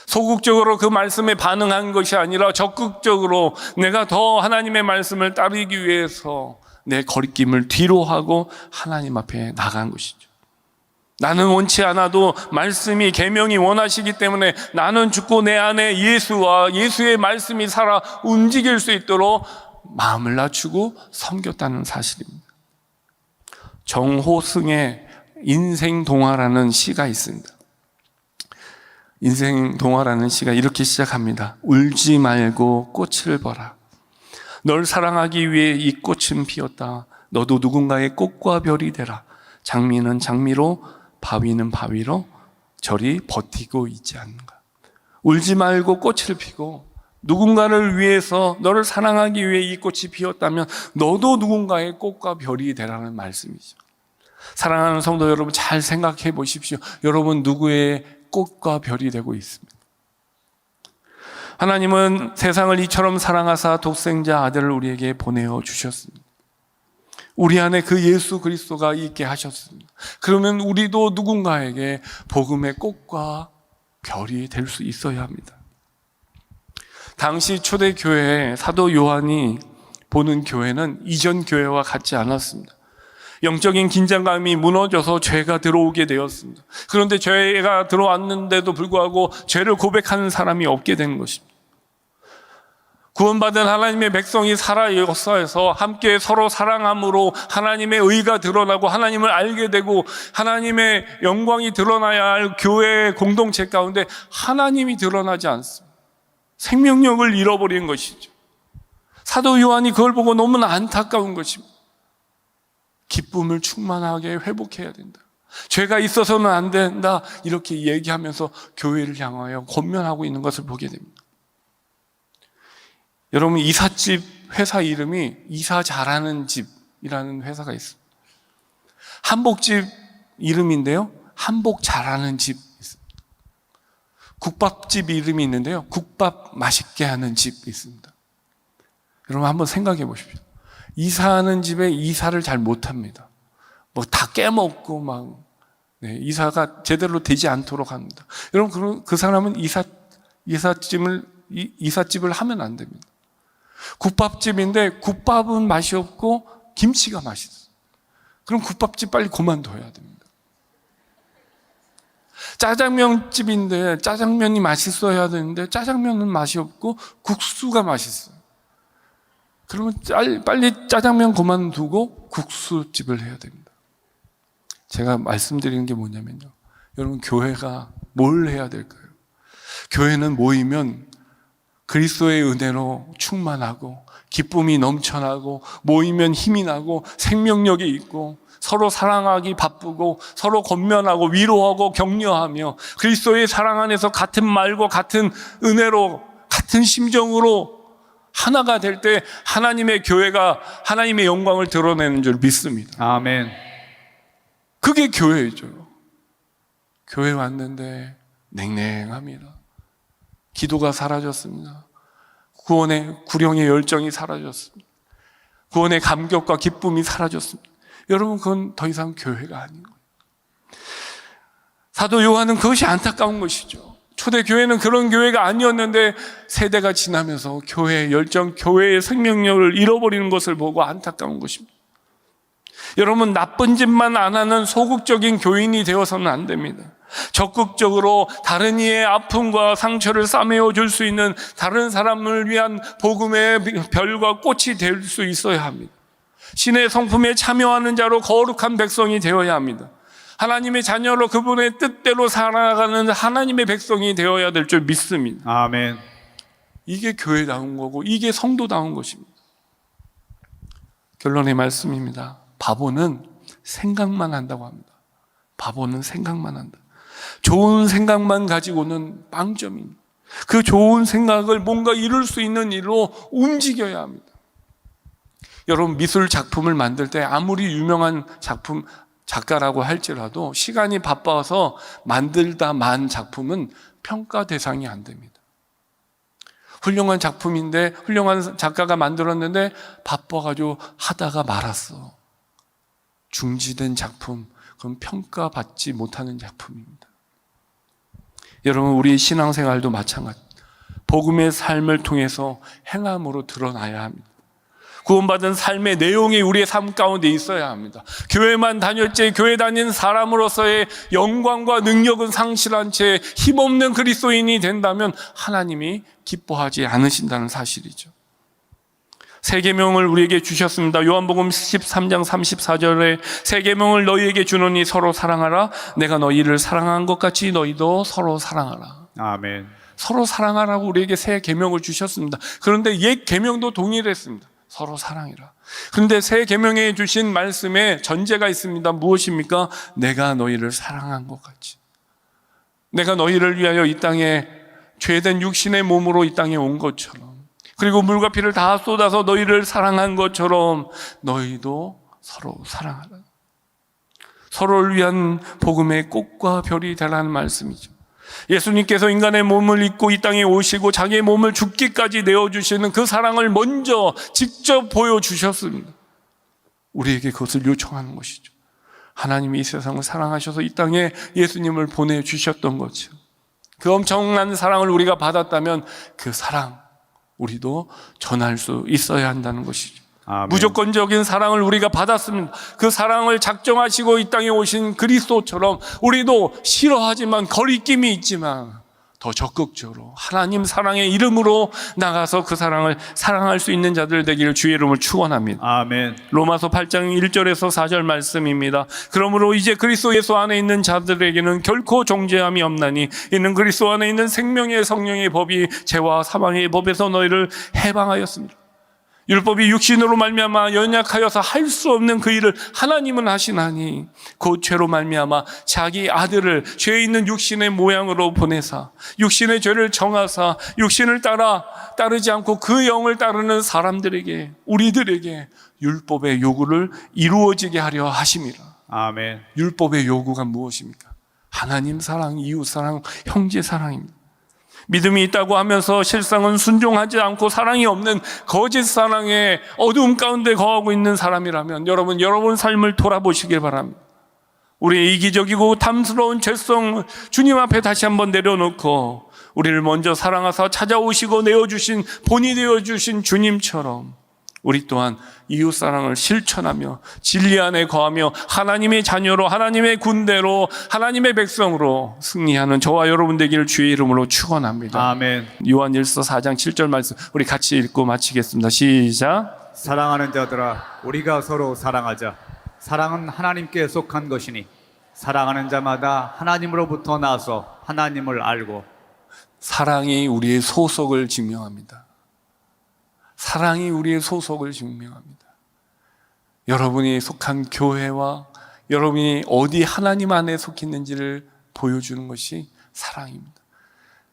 소극적으로 그 말씀에 반응한 것이 아니라 적극적으로 내가 더 하나님의 말씀을 따르기 위해서 내 거리낌을 뒤로 하고 하나님 앞에 나간 것이죠. 나는 원치 않아도 말씀이, 계명이 원하시기 때문에 나는 죽고 내 안에 예수와 예수의 말씀이 살아 움직일 수 있도록 마음을 낮추고 섬겼다는 사실입니다. 정호승의 인생 동화라는 시가 있습니다. 인생 동화라는 시가 이렇게 시작합니다. 울지 말고 꽃을 보라. 널 사랑하기 위해 이 꽃은 피었다. 너도 누군가의 꽃과 별이 되라. 장미는 장미로, 바위는 바위로 저리 버티고 있지 않는가. 울지 말고 꽃을 피고 누군가를 위해서, 너를 사랑하기 위해 이 꽃이 피었다면 너도 누군가의 꽃과 별이 되라는 말씀이죠. 사랑하는 성도 여러분, 잘 생각해 보십시오. 여러분 누구의 꽃과 별이 되고 있습니다. 하나님은 세상을 이처럼 사랑하사 독생자 아들을 우리에게 보내어 주셨습니다. 우리 안에 그 예수 그리스도가 있게 하셨습니다. 그러면 우리도 누군가에게 복음의 꽃과 별이 될 수 있어야 합니다. 당시 초대교회에 사도 요한이 보는 교회는 이전 교회와 같지 않았습니다. 영적인 긴장감이 무너져서 죄가 들어오게 되었습니다. 그런데 죄가 들어왔는데도 불구하고 죄를 고백하는 사람이 없게 된 것입니다. 구원받은 하나님의 백성이 살아 역사에서 함께 서로 사랑함으로 하나님의 의가 드러나고 하나님을 알게 되고 하나님의 영광이 드러나야 할 교회의 공동체 가운데 하나님이 드러나지 않습니다. 생명력을 잃어버린 것이죠. 사도 요한이 그걸 보고 너무나 안타까운 것입니다. 기쁨을 충만하게 회복해야 된다. 죄가 있어서는 안 된다. 이렇게 얘기하면서 교회를 향하여 권면하고 있는 것을 보게 됩니다. 여러분, 이삿집 회사 이름이 이사 잘하는 집이라는 회사가 있습니다. 한복집 이름인데요, 한복 잘하는 집 있습니다. 국밥집 이름이 있는데요, 국밥 맛있게 하는 집 있습니다. 여러분 한번 생각해 보십시오. 이사하는 집에 이사를 잘 못합니다. 뭐 다 깨먹고 막 이사가 제대로 되지 않도록 합니다. 여러분 그 사람은 이사 이삿집을 하면 안 됩니다. 국밥집인데 국밥은 맛이 없고 김치가 맛있어. 그럼 국밥집 빨리 그만둬야 됩니다. 짜장면집인데 짜장면이 맛있어야 되는데 짜장면은 맛이 없고 국수가 맛있어요. 그러면 빨리 짜장면 그만두고 국수집을 해야 됩니다. 제가 말씀드리는 게 뭐냐면요, 여러분, 교회가 뭘 해야 될까요? 교회는 모이면 그리스도의 은혜로 충만하고 기쁨이 넘쳐나고, 모이면 힘이 나고 생명력이 있고, 서로 사랑하기 바쁘고, 서로 권면하고 위로하고 격려하며, 그리스도의 사랑 안에서 같은 말과 같은 은혜로 같은 심정으로 하나가 될 때 하나님의 교회가 하나님의 영광을 드러내는 줄 믿습니다. 아멘. 그게 교회죠. 교회 왔는데 냉랭합니다. 기도가 사라졌습니다. 구령의 열정이 사라졌습니다. 구원의 감격과 기쁨이 사라졌습니다. 여러분, 그건 더 이상 교회가 아닌 거예요. 사도 요한은 그것이 안타까운 것이죠. 초대교회는 그런 교회가 아니었는데 세대가 지나면서 교회의 열정, 교회의 생명력을 잃어버리는 것을 보고 안타까운 것입니다. 여러분, 나쁜 짓만 안 하는 소극적인 교인이 되어서는 안 됩니다. 적극적으로 다른 이의 아픔과 상처를 싸매어 줄 수 있는, 다른 사람을 위한 복음의 별과 꽃이 될 수 있어야 합니다. 신의 성품에 참여하는 자로 거룩한 백성이 되어야 합니다. 하나님의 자녀로 그분의 뜻대로 살아가는 하나님의 백성이 되어야 될 줄 믿습니다. 아멘. 이게 교회다운 거고, 이게 성도다운 것입니다. 결론의 말씀입니다. 바보는 생각만 한다고 합니다. 바보는 생각만 한다. 좋은 생각만 가지고는 빵점입니다. 그 좋은 생각을 뭔가 이룰 수 있는 일로 움직여야 합니다. 여러분, 미술 작품을 만들 때 아무리 유명한 작가라고 할지라도 시간이 바빠서 만들다 만 작품은 평가 대상이 안 됩니다. 훌륭한 작품인데, 훌륭한 작가가 만들었는데 바빠가지고 하다가 말았어. 중지된 작품, 그건 평가받지 못하는 작품입니다. 여러분, 우리 신앙생활도 마찬가지입니다. 복음의 삶을 통해서 행함으로 드러나야 합니다. 구원받은 삶의 내용이 우리의 삶 가운데 있어야 합니다. 교회만 다녔지 교회 다닌 사람으로서의 영광과 능력은 상실한 채 힘없는 그리스도인이 된다면 하나님이 기뻐하지 않으신다는 사실이죠. 세 계명을 우리에게 주셨습니다. 요한복음 13장 34절에 세 계명을 너희에게 주노니 서로 사랑하라. 내가 너희를 사랑한 것 같이 너희도 서로 사랑하라. 아멘. 서로 사랑하라고 우리에게 새 계명을 주셨습니다. 그런데 옛 계명도 동일했습니다. 서로 사랑이라. 그런데 새 계명에 주신 말씀에 전제가 있습니다. 무엇입니까? 내가 너희를 사랑한 것 같이. 내가 너희를 위하여 이 땅에 죄된 육신의 몸으로 이 땅에 온 것처럼, 그리고 물과 피를 다 쏟아서 너희를 사랑한 것처럼 너희도 서로 사랑하라. 서로를 위한 복음의 꽃과 별이 되라는 말씀이죠. 예수님께서 인간의 몸을 입고 이 땅에 오시고 자기의 몸을 죽기까지 내어주시는 그 사랑을 먼저 직접 보여주셨습니다. 우리에게 그것을 요청하는 것이죠. 하나님이 이 세상을 사랑하셔서 이 땅에 예수님을 보내주셨던 거죠. 그 엄청난 사랑을 우리가 받았다면 그 사랑 우리도 전할 수 있어야 한다는 것이죠. 아멘. 무조건적인 사랑을 우리가 받았습니다. 그 사랑을 작정하시고 이 땅에 오신 그리스도처럼 우리도 싫어하지만 거리낌이 있지만 더 적극적으로 하나님 사랑의 이름으로 나가서 그 사랑을 사랑할 수 있는 자들 되기를 주의 이름으로 축원합니다. 아멘. 로마서 8장 1절에서 4절 말씀입니다. 그러므로 이제 그리스도 예수 안에 있는 자들에게는 결코 정죄함이 없나니 이는 그리스도 안에 있는 생명의 성령의 법이 죄와 사망의 법에서 너희를 해방하였습니다. 율법이 육신으로 말미암아 연약하여서 할 수 없는 그 일을 하나님은 하시나니 곧 죄로 말미암아 자기 아들을 죄 있는 육신의 모양으로 보내사 육신의 죄를 정하사 육신을 따르지 않고 그 영을 따르는 사람들에게, 우리들에게 율법의 요구를 이루어지게 하려 하심이라. 아멘. 율법의 요구가 무엇입니까? 하나님 사랑, 이웃 사랑, 형제 사랑입니다. 믿음이 있다고 하면서 실상은 순종하지 않고 사랑이 없는 거짓 사랑의 어두움 가운데 거하고 있는 사람이라면 여러분 삶을 돌아보시길 바랍니다. 우리의 이기적이고 탐스러운 죄성 주님 앞에 다시 한번 내려놓고 우리를 먼저 사랑하사 찾아오시고 내어주신 본이 되어주신 주님처럼 우리 또한 이웃사랑을 실천하며 진리 안에 거하며 하나님의 자녀로 하나님의 군대로 하나님의 백성으로 승리하는 저와 여러분 되기를 주의 이름으로 축원합니다. 아멘. 요한일서 4장 7절 말씀 우리 같이 읽고 마치겠습니다. 시작. 사랑하는 자들아, 우리가 서로 사랑하자. 사랑은 하나님께 속한 것이니 사랑하는 자마다 하나님으로부터 나서 하나님을 알고. 사랑이 우리의 소속을 증명합니다. 사랑이 우리의 소속을 증명합니다. 여러분이 속한 교회와 여러분이 어디 하나님 안에 속했는지를 보여주는 것이 사랑입니다.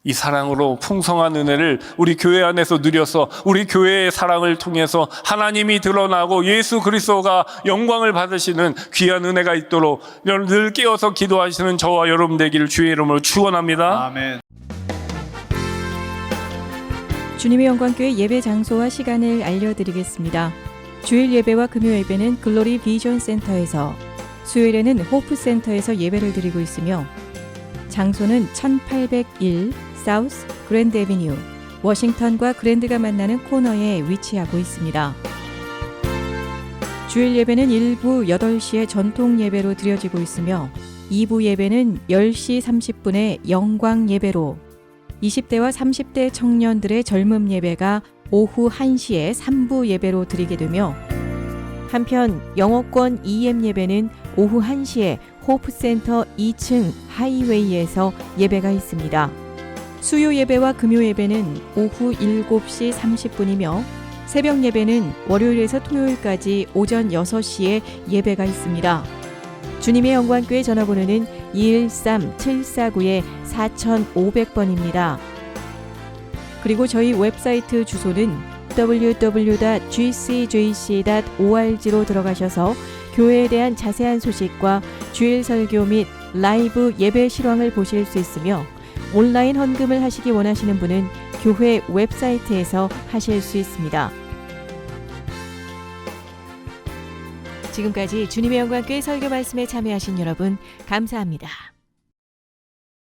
이 사랑으로 풍성한 은혜를 우리 교회 안에서 누려서 우리 교회의 사랑을 통해서 하나님이 드러나고 예수 그리스도가 영광을 받으시는 귀한 은혜가 있도록 늘 깨어서 기도하시는 저와 여러분 되기를 주의 이름으로 축원합니다. 아멘. 주님의 영광교회 예배 장소와 시간을 알려드리겠습니다. 주일 예배와 금요 예배는 글로리 비전 센터에서, 수요일에는 호프 센터에서 예배를 드리고 있으며 장소는 1801 사우스 그랜드 애비뉴 워싱턴과 그랜드가 만나는 코너에 위치하고 있습니다. 주일 예배는 1부 8시에 전통 예배로 드려지고 있으며 2부 예배는 10시 30분에 영광 예배로, 20대와 30대 청년들의 젊음 예배가 오후 1시에 3부 예배로 드리게 되며, 한편 영어권 EM 예배는 오후 1시에 호프센터 2층 하이웨이에서 예배가 있습니다. 수요 예배와 금요 예배는 오후 7시 30분이며 새벽 예배는 월요일에서 토요일까지 오전 6시에 예배가 있습니다. 주님의 영광교회 전화번호는 213-749-4500번입니다. 그리고 저희 웹사이트 주소는 www.gcjc.org로 들어가셔서 교회에 대한 자세한 소식과 주일 설교 및 라이브 예배 실황을 보실 수 있으며, 온라인 헌금을 하시기 원하시는 분은 교회 웹사이트에서 하실 수 있습니다. 지금까지 주님의 영광교회 설교 말씀에 참여하신 여러분 감사합니다.